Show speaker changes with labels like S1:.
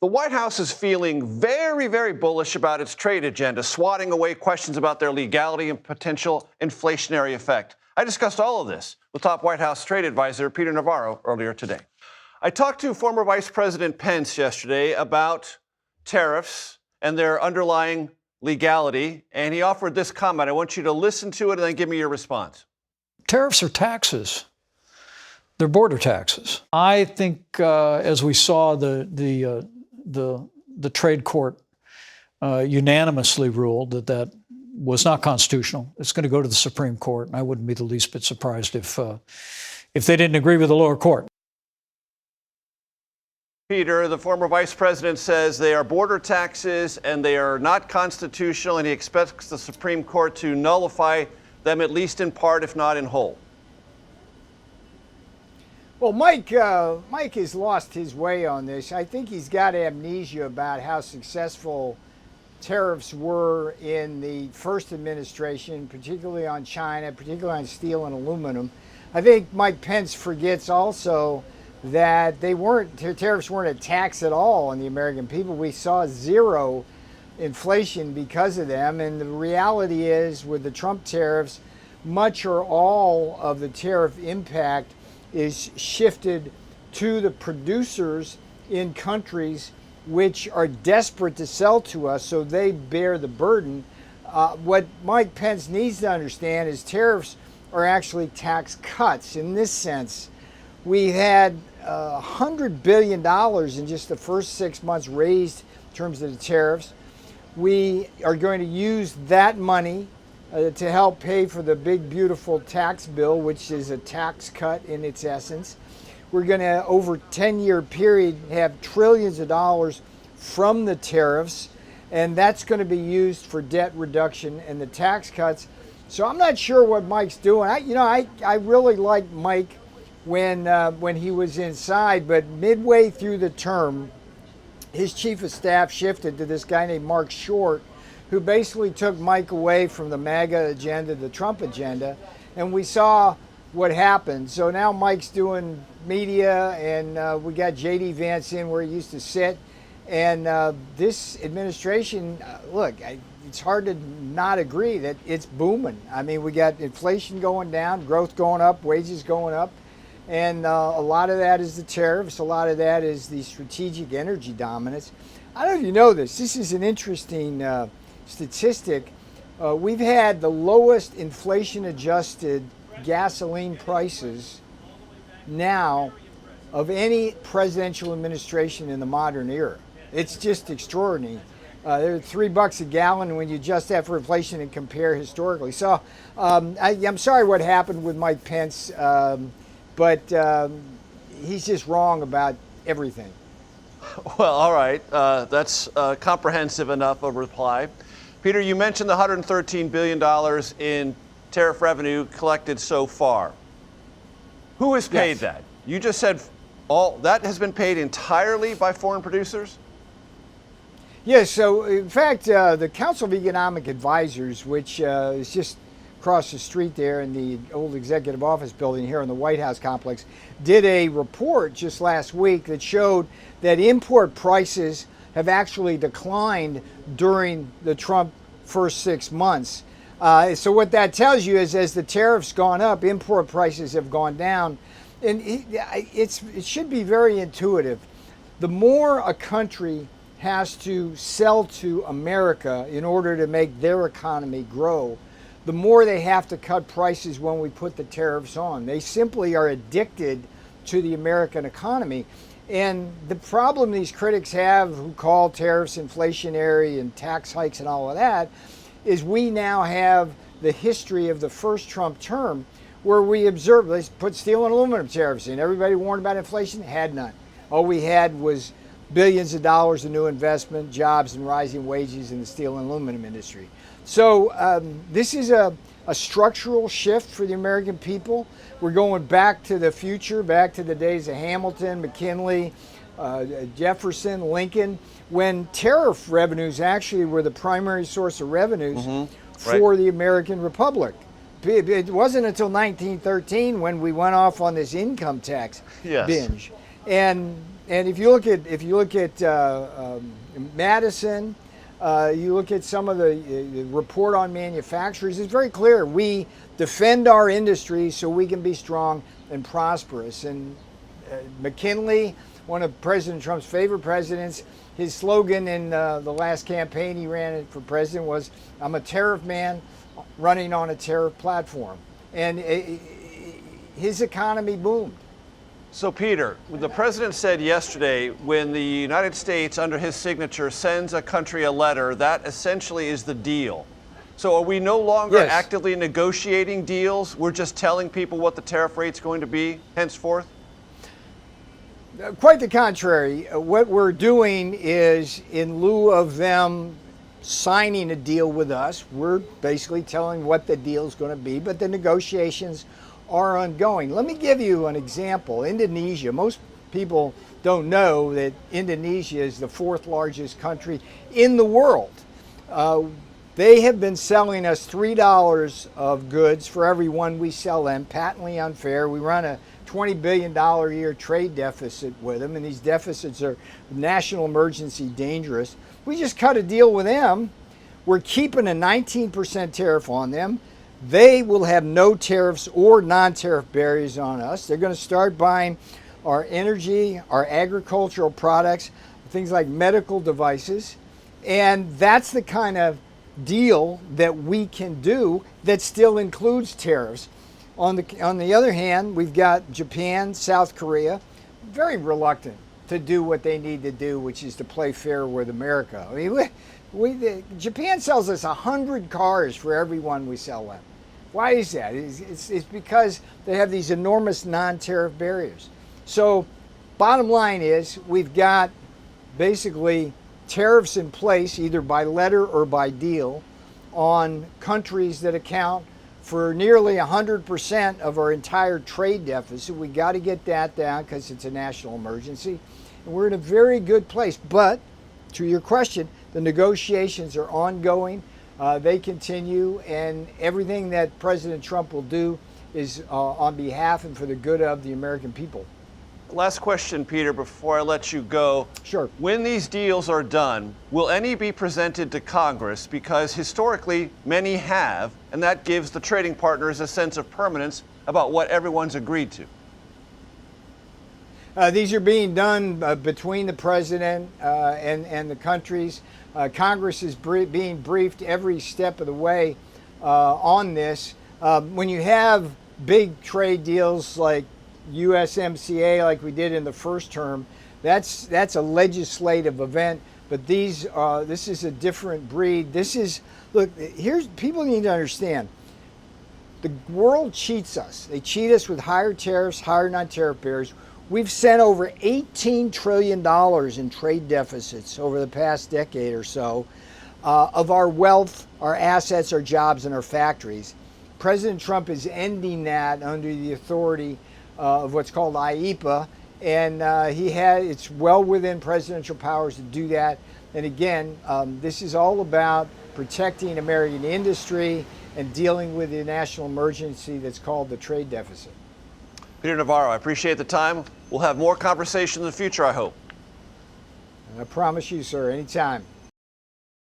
S1: The White House is feeling very, very bullish about its trade agenda, swatting away questions about their legality and potential inflationary effect. I discussed all of this with top White House trade advisor Peter Navarro earlier today. I talked to former Vice President Pence yesterday about tariffs and their underlying legality, and he offered this comment. I want you to listen to it and then give me your response.
S2: Tariffs are taxes. They're border taxes. I think, as we saw, the trade court unanimously ruled that was not constitutional. It's going to go to the Supreme Court, and I wouldn't be the least bit surprised if they didn't agree with the lower court.
S1: Peter, the former vice president, says they are border taxes and they are not constitutional, and he expects the Supreme Court to nullify them, at least in part, if not in whole.
S3: Well, Mike has lost his way on this. I think he's got amnesia about how successful tariffs were in the first administration, particularly on China, particularly on steel and aluminum. I think Mike Pence forgets also that tariffs weren't a tax at all on the American people. We saw zero inflation because of them. And the reality is, with the Trump tariffs, much or all of the tariff impact is shifted to the producers in countries which are desperate to sell to us, so they bear the burden. What Mike Pence needs to understand is tariffs are actually tax cuts. In this sense, we had $100 billion in just the first 6 months raised in terms of the tariffs. We are going to use that money to help pay for the big, beautiful tax bill, which is a tax cut in its essence. We're going to, over a 10-year period, have trillions of dollars from the tariffs, and that's going to be used for debt reduction and the tax cuts. So I'm not sure what Mike's doing. I really liked Mike when he was inside, but midway through the term, his chief of staff shifted to this guy named Mark Short, who basically took Mike away from the MAGA agenda, the Trump agenda, and we saw what happened. So now Mike's doing media, and we got J.D. Vance in where he used to sit. And this administration, it's hard to not agree that it's booming. I mean, we got inflation going down, growth going up, wages going up, and a lot of that is the tariffs. A lot of that is the strategic energy dominance. I don't know if you know this. This is an interesting statistic. We've had the lowest inflation-adjusted gasoline prices now of any presidential administration in the modern era. It's just extraordinary. They're $3 a gallon when you adjust that for inflation and compare historically. So I'm sorry what happened with Mike Pence, but he's just wrong about everything.
S1: Well, all right. That's comprehensive enough a reply. Peter, you mentioned the $113 billion in tariff revenue collected so far. Who has paid that? You just said all that has been paid entirely by foreign producers?
S3: Yes, so in fact, the Council of Economic Advisors, which is just across the street there in the old executive office building here in the White House complex, did a report just last week that showed that import prices have actually declined during the Trump first 6 months. So what that tells you is, as the tariffs gone up, import prices have gone down. And it should be very intuitive. The more a country has to sell to America in order to make their economy grow, the more they have to cut prices when we put the tariffs on. They simply are addicted to the American economy. And the problem these critics have, who call tariffs inflationary and tax hikes and all of that, is we now have the history of the first Trump term where we observed, let's put steel and aluminum tariffs in. Everybody warned about inflation, had none. All we had was billions of dollars of new investment, jobs, and rising wages in the steel and aluminum industry. So this is a structural shift for the American people. We're going back to the future, back to the days of Hamilton, McKinley, Jefferson, Lincoln, when tariff revenues actually were the primary source of revenues for the American Republic. It wasn't until 1913 when we went off on this income tax binge. And And if you look at Madison, you look at some of the report on manufacturers, it's very clear. We defend our industry so we can be strong and prosperous. And McKinley, one of President Trump's favorite presidents, his slogan in the last campaign he ran for president was, "I'm a tariff man running on a tariff platform." And his economy boomed.
S1: So, Peter, the president said yesterday when the United States, under his signature, sends a country a letter, that essentially is the deal. So are we no longer
S3: Yes.
S1: actively negotiating deals? We're just telling people what the tariff rate's going to be henceforth?
S3: Quite the contrary. What we're doing is, in lieu of them signing a deal with us, we're basically telling what the deal is going to be, but the negotiations are ongoing. Let me give you an example. Indonesia, most people don't know that Indonesia is the fourth largest country in the world. They have been selling us $3 of goods for every one we sell them, patently unfair. We run a $20 billion a year trade deficit with them, and these deficits are national emergency dangerous. We just cut a deal with them. We're keeping a 19% tariff on them. They will have no tariffs or non-tariff barriers on us. They're going to start buying our energy, our agricultural products, things like medical devices. And that's the kind of deal that we can do that still includes tariffs. On the other hand, we've got Japan, South Korea, very reluctant to do what they need to do, which is to play fair with America. I mean, Japan sells us 100 cars for every one we sell them. Why is that? It's because they have these enormous non-tariff barriers. So bottom line is, we've got basically tariffs in place, either by letter or by deal, on countries that account for nearly 100% of our entire trade deficit. We got to get that down because it's a national emergency. And we're in a very good place. But to your question, the negotiations are ongoing. They continue, and everything that President Trump will do is on behalf and for the good of the American people.
S1: Last question, Peter, before I let you go.
S3: Sure.
S1: When these deals are done, will any be presented to Congress? Because historically, many have, and that gives the trading partners a sense of permanence about what everyone's agreed to.
S3: These are being done between the president and the countries. Congress is being briefed every step of the way on this. When you have big trade deals like USMCA, like we did in the first term, that's a legislative event. But this is a different breed. People need to understand. The world cheats us. They cheat us with higher tariffs, higher non-tariff barriers. We've sent over $18 trillion in trade deficits over the past decade or so of our wealth, our assets, our jobs, and our factories. President Trump is ending that under the authority of what's called IEPA, and it's well within presidential powers to do that. And again, this is all about protecting American industry and dealing with the national emergency that's called the trade deficit.
S1: Peter Navarro, I appreciate the time. We'll have more conversation in the future, I hope.
S3: I promise you, sir, anytime.